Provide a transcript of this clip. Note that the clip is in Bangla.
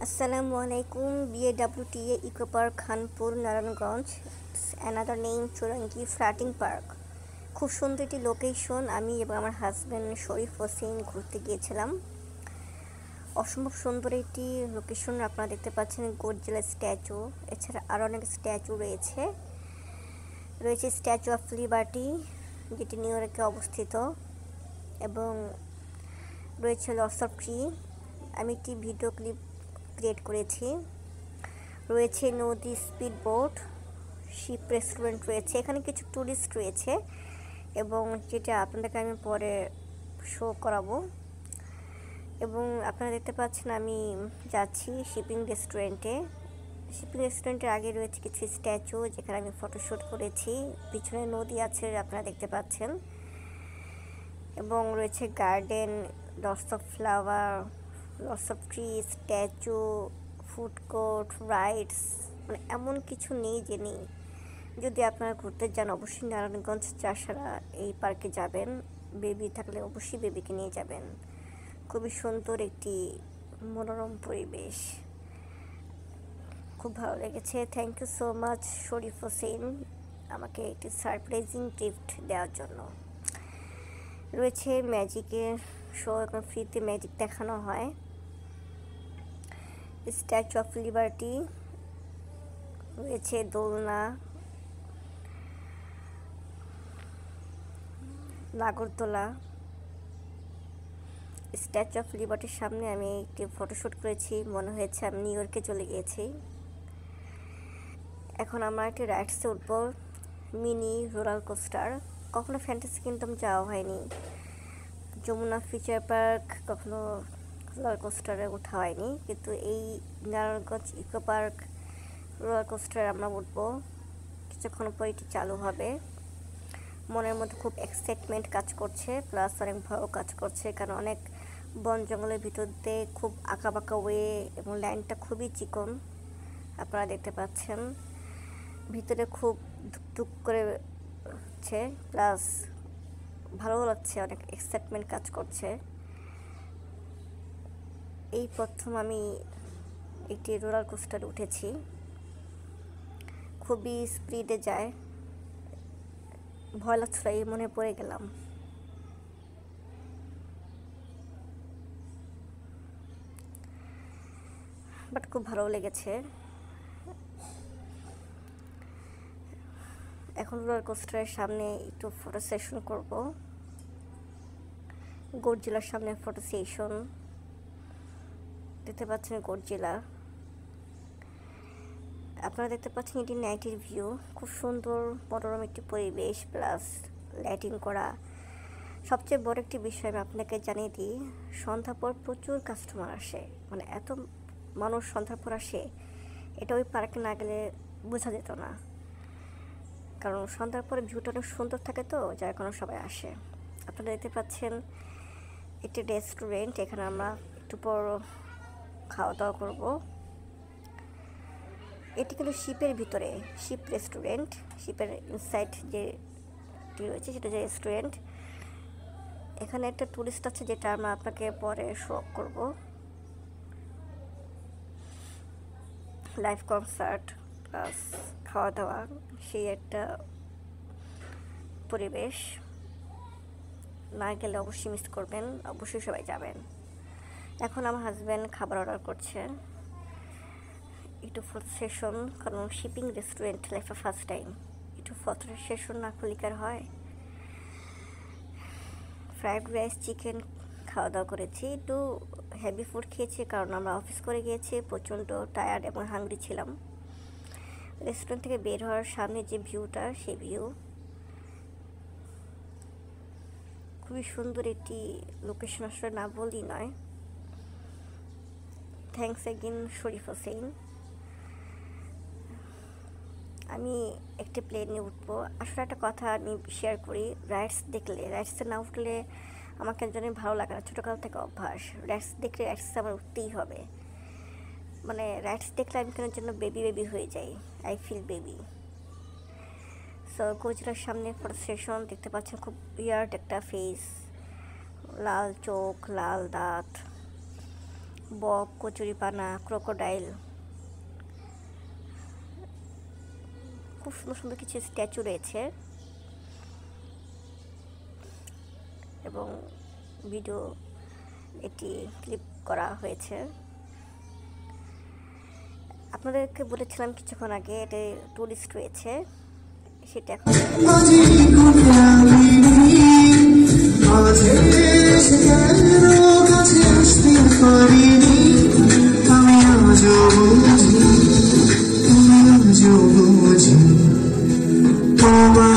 Assalamu alaikum. BAWTA Eco Park, Khanpur, Narayanganj. Another name Churangi Flatting Park. খুব সুন্দর একটি লোকেশন। আমি এবং আমার হাজব্যান্ড শরীফ হোসেন ঘুরতে গিয়েছিলাম। অসম্ভব সুন্দর একটি লোকেশন। আপনারা দেখতে পাচ্ছেন গডজিলা স্ট্যাচু, এছাড়া আরও অনেক স্ট্যাচু রয়েছে স্ট্যাচু অফ লিবার্টি, যেটি নিউ ইয়র্কে অবস্থিত, এবং রয়েছে লটস অফ ট্রি। আমি একটি ভিডিও ক্লিপ ক্রিয়েট করেছি। রয়েছে নদী, স্পিড বোট, শিপ রেস্টুরেন্ট রয়েছে, এখানে কিছু ট্যুরিস্ট রয়েছে এবং যেটা আপনাদেরকে আমি পরে শো করাবো। এবং আপনারা দেখতে পাচ্ছেন আমি যাচ্ছি শিপিং রেস্টুরেন্টের আগে রয়েছে কিছু স্ট্যাচু, যেখানে আমি ফটোশ্যুট করেছি। পিছনে নদী আছে আপনারা দেখতে পাচ্ছেন, এবং রয়েছে garden, lots of flower, lots of tree, statue, food court, rides, মানে এমন কিছু নেই যে নেই। যদি আপনারা ঘুরতে যান অবশ্যই নারায়ণগঞ্জ চাষারা এই পার্কে যাবেন। বেবি থাকলে অবশ্যই বেবিকে নিয়ে যাবেন। খুবই সুন্দর একটি মনোরম পরিবেশ, খুব ভালো লেগেছে। Thank you so much Sharif Hossain আমাকে একটি সারপ্রাইজিং গিফট দেওয়ার জন্য। রয়েছে ম্যাজিকের শো, এখন ফ্রিতে ম্যাজিক দেখানো হয়। স্ট্যাচু অফ লিবার্টি রয়েছে, দোলনা, নাগরদোলা। স্ট্যাচু অফ লিবার্টির সামনে আমি একটি ফটোশ্যুট করেছি, মনে হয়েছে আমি নিউ ইয়র্কে চলে গিয়েছি। এখন আমরা একটি রাইডসে উঠবো, মিনি রোলার কোস্টার। কখনো ফ্যান্টাসি কিংডম যাওয়া হয়নি, যমুনা ফিচার পার্ক কখনো রোলার কোস্টারে ওঠা হয়নি, কিন্তু এই Narayanganj eco park roller coaster আমরা উঠবো। কিছুক্ষণ পর এটি চালু হবে। মনের মধ্যে খুব এক্সাইটমেন্ট কাজ করছে, প্লাস অনেক ভয়ও কাজ করছে, কারণ অনেক বন জঙ্গলের ভিতর দিয়ে খুব আঁকাবাঁকা ওয়ে, এবং লাইনটা খুবই চিকন আপনারা দেখতে পাচ্ছেন। ভিতরে খুব ধুকধুক করে হচ্ছে, প্লাস ভালো লাগছে, অনেক এক্সাইটমেন্ট কাজ করছে। এই প্রথম আমি একটি রোলার কোস্টার উঠেছি, খুবই স্পিডে যায়, ভয় লাগছিল, এই মনে পড়ে গেলাম। বাট খুব ভালো লেগেছে। এখন রোলার কোস্টারের সামনে একটু ফটো সেশন করব। গডজিলার সামনে ফটো সেশন দেখতে পাচ্ছেন, গডজিলা। আপনারা দেখতে পাচ্ছেন এটি নাইটের ভিউ, খুব সুন্দর মনোরম একটি পরিবেশ, প্লাস লাইটিং করা। সবচেয়ে বড় একটি বিষয় আমি আপনাকে জানিয়ে দিই, সন্ধ্যার পর প্রচুর কাস্টমার আসে, মানে এত মানুষ সন্ধ্যার পর আসে, এটা ওই পার্কে না গেলে বোঝা যেত না। কারণ সন্ধ্যার পরে ভিউটা অনেক সুন্দর থাকে, তো যার কারণে সবাই আসে। আপনারা দেখতে পাচ্ছেন একটি রেস্টুরেন্ট, এখানে আমরা একটু পর খাওয়া দাওয়া করবো। এটি কিন্তু শিপের ভিতরে, শিপ রেস্টুরেন্ট, শিপের ইনসাইড যেটি রয়েছে সেটা যে রেস্টুরেন্ট। এখানে একটা টুরিস্ট আছে, যেটা আমরা আপনাকে পরে শো করব। লাইভ কনসার্ট প্লাস খাওয়া দাওয়া, সেই একটা পরিবেশ। না গেলে অবশ্যই মিস করবেন, অবশ্যই সবাই যাবেন। এখন আমার হাজব্যান্ড খাবার অর্ডার করছে, একটু ফটো সেশন, কারণ শিপিং রেস্টুরেন্ট লাইফে ফার্স্ট টাইম, একটু ফটো সেশন না খুলিকার হয়। ফ্রাইড রাইস, চিকেন খাওয়া দাওয়া করেছি, একটু হেভি ফুড খেয়েছি, কারণ আমরা অফিস করে গিয়েছি, প্রচণ্ড টায়ার্ড এবং হাংরি ছিলাম। রেস্টুরেন্ট থেকে বের হওয়ার সামনে যে ভিউটা, সেই ভিউ খুবই সুন্দর একটি লোকেশন, আসলে না বললেই নয়। Thanks again Sharif Hossain. আমি একটি প্লেনে উঠবো। আসলে একটা কথা আমি শেয়ার করি, রাইডসে না উঠলে আমার কেন জানি ভালো লাগে না, ছোটোকাল থেকে অভ্যাস। রাইডসে আমার উঠতেই হবে, মানে রাইডস দেখলে আমি কেন জন্য বেবি হয়ে যাই, আই ফিল বেবি। সো গজরার সামনে ফটো সেশন দেখতে পাচ্ছেন, খুব উইয়ার্ড একটা ফেস, লাল চোখ, লাল দাঁত, বক, কচুরিপানা, ক্রোকোডাইল, খুব সুন্দর সুন্দর কিছু স্ট্যাচু রয়েছে এবং ভিডিও এটি ক্লিপ করা হয়েছে। আপনাদেরকে বলেছিলাম কিছুক্ষণ আগে এটা টুরিস্ট রয়েছে, সেটা এখন তোমার